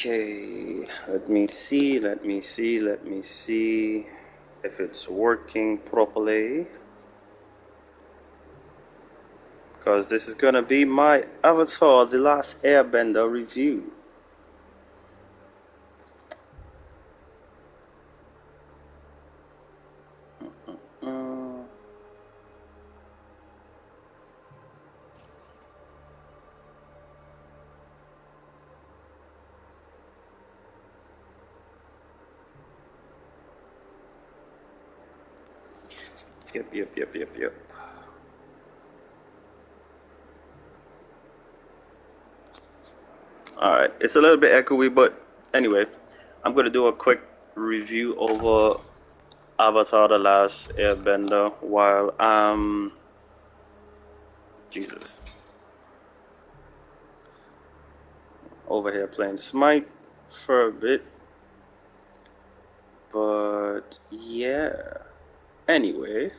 Okay, let me see if it's working properly. Because this is gonna be my Avatar The Last Airbender review. Uh, yep. Alright, it's a little bit echoey, but anyway, I'm gonna do a quick review over Avatar The Last Airbender while Jesus. Over here playing Smite for a bit. But yeah. Anyway.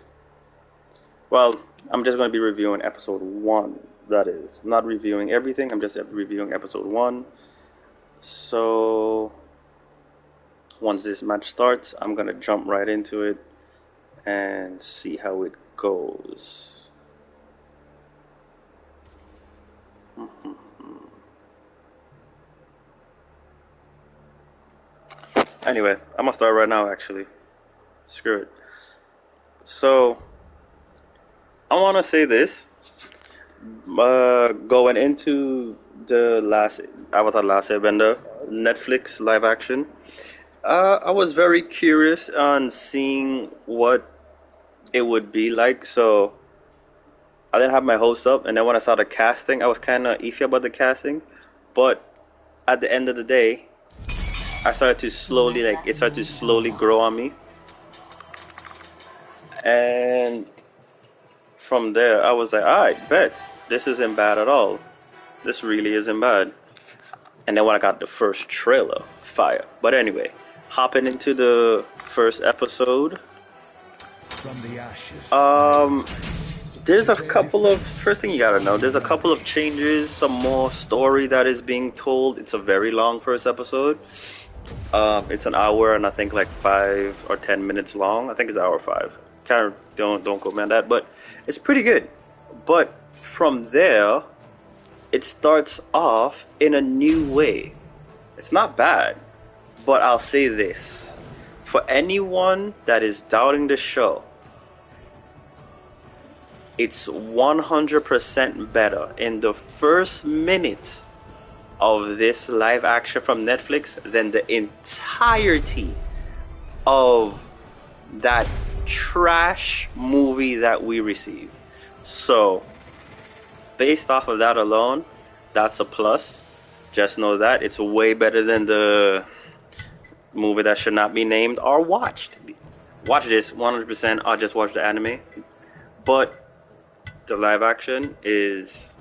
Well, I'm just going to be reviewing episode 1. That is. I'm not reviewing everything, I'm just reviewing episode 1. So once this match starts, I'm going to jump right into it and see how it goes. Anyway, I'm gonna start right now actually. Screw it. So, I wanna say this. Going into the last Avatar Last Airbender Netflix live action, I was very curious on seeing what it would be like. So, I didn't have my hopes up, and then when I saw the casting, I was kind of iffy about the casting. But at the end of the day, it started to slowly grow on me. And from there, I was like, alright, bet. This isn't bad at all. This really isn't bad. And then when I got the first trailer, fire. But anyway, hopping into the first episode. From the ashes. There's a couple of, first thing you gotta know, there's a couple of changes, some more story that is being told. It's a very long first episode. It's an hour and I think like 5 or 10 minutes long. I think it's hour 5. Don't quote me on that, but it's pretty good. But from there, it starts off in a new way. It's not bad, but I'll say this: for anyone that is doubting the show, it's 100% better in the first minute of this live action from Netflix than the entirety of that trash movie that we received. So, based off of that alone, that's a plus. Just know that it's way better than the movie that should not be named or watched. Watch this 100%. I'll just watch the anime. But the live action is,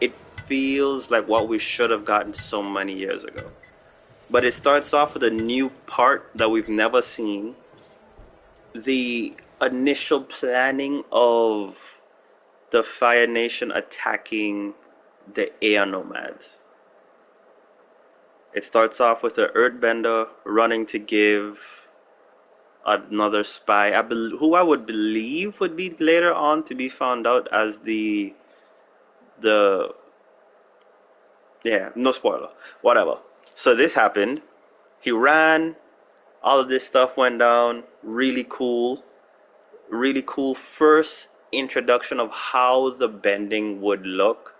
it feels like what we should have gotten so many years ago. But it starts off with a new part that we've never seen. The initial planning of the Fire Nation attacking the air nomads. It starts off with the Earthbender running to give another spy, who I would believe would be later on to be found out as the yeah, no spoiler, whatever. So this happened. He ran. All of this stuff went down. Really cool first introduction of how the bending would look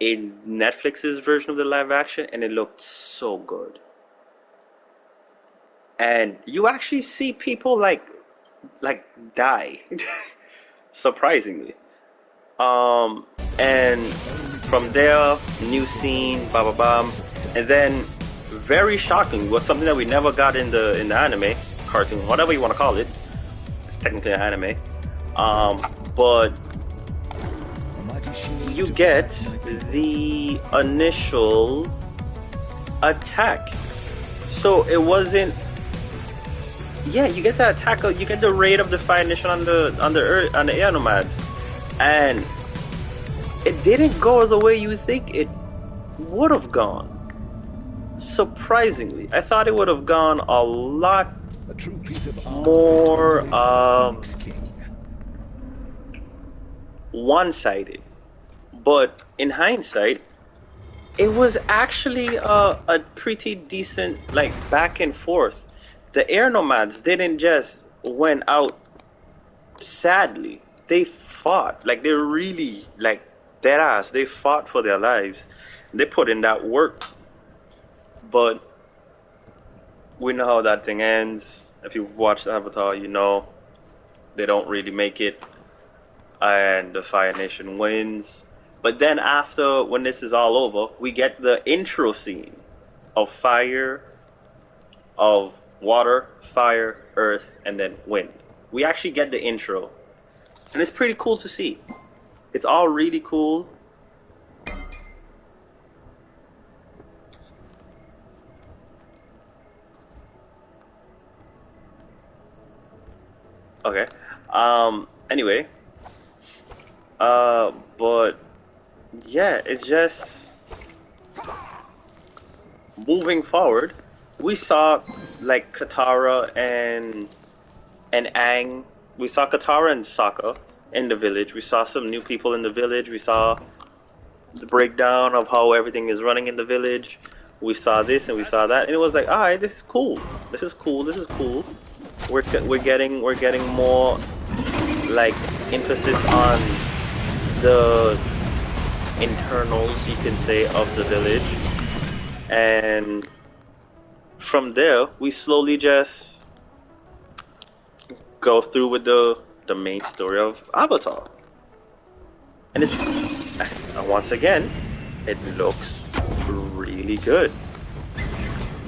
in Netflix's version of the live action, and it looked so good. And you actually see people like die surprisingly. And from there, new scene, bam, bam, and then very shocking was something that we never got in the anime, cartoon, whatever you want to call it. It's technically an anime, but you get the initial attack. So it wasn't. Yeah, you get the attack. You get the raid of the Fire Nation on the air nomads, and it didn't go the way you think it would have gone. Surprisingly, I thought it would have gone a lot A true piece of armor more built to the Phoenix King. one-sided. But in hindsight, it was actually a pretty decent like back and forth. The air nomads didn't just went out sadly. They fought like they really like dead ass. They fought for their lives. They put in that work. But we know how that thing ends. If you've watched Avatar, you know they don't really make it, and the Fire Nation wins. But then after, when this is all over, we get the intro scene of fire, of water, fire, earth, and then wind. We actually get the intro, and it's pretty cool to see. It's all really cool. Okay. Anyway. But yeah, it's just moving forward. We saw like Katara and Aang. We saw Katara and Sokka in the village. We saw some new people in the village. We saw the breakdown of how everything is running in the village. We saw this and we saw that, and it was like, all right, this is cool. This is cool. This is cool. We're getting more like emphasis on the internals, you can say, of the village, and from there we slowly just go through with the main story of Avatar. And it's once again, it looks really good.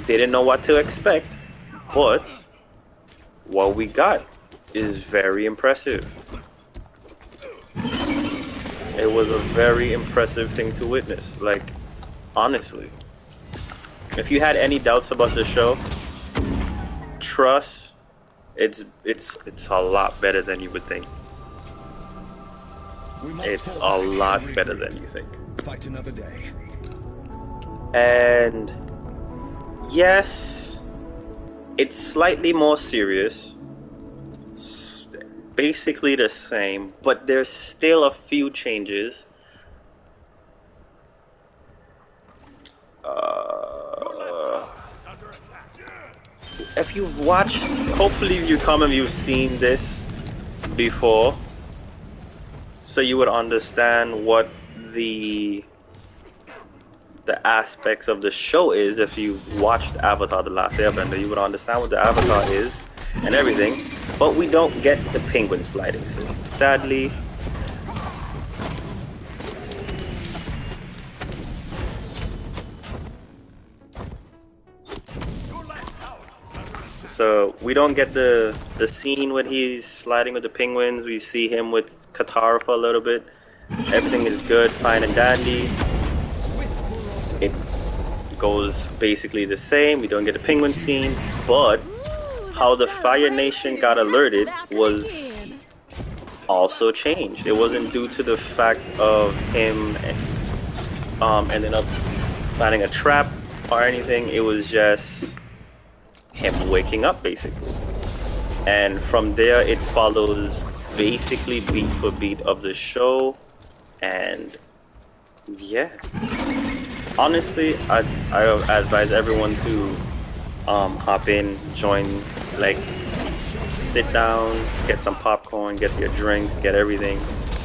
Didn't know what to expect, but what we got is very impressive. It was a very impressive thing to witness, like, honestly. If you had any doubts about the show, trust, it's a lot better than you would think. It's a lot better than you think. Fight another day. And yes, it's slightly more serious. Basically the same, but there's still a few changes. If you've watched, hopefully you come and you've seen this before, so you would understand what the aspects of the show is. If you watched Avatar: The Last Airbender, you would understand what the Avatar is and everything. But we don't get the penguin sliding scene, sadly. So we don't get the scene when he's sliding with the penguins. We see him with Katara for a little bit. Everything is good, fine and dandy. It goes basically the same. We don't get the penguin scene, but how the Fire Nation got alerted was also changed. It wasn't due to the fact of him ending up finding a trap or anything. It was just him waking up, basically. And from there, it follows basically beat for beat of the show. And yeah, honestly, I advise everyone to hop in, join, like, sit down, get some popcorn, get your drinks, get everything,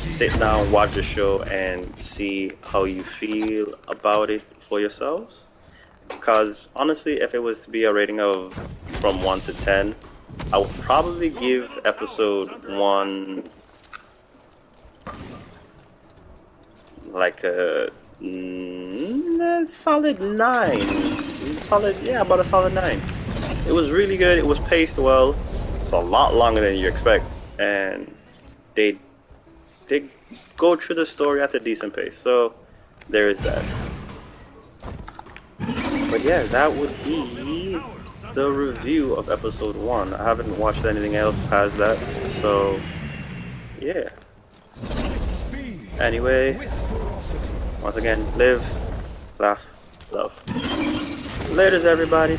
sit down, watch the show, and see how you feel about it for yourselves. Because honestly, if it was to be a rating of from 1 to 10, I would probably give episode 1 like a solid 9. Solid, yeah, about a solid 9. It was really good. It was paced well. It's a lot longer than you expect, and they go through the story at a decent pace. So there is that. But yeah, that would be the review of episode 1. I haven't watched anything else past that, so yeah. Anyway, once again, live, laugh, love. Laters, everybody.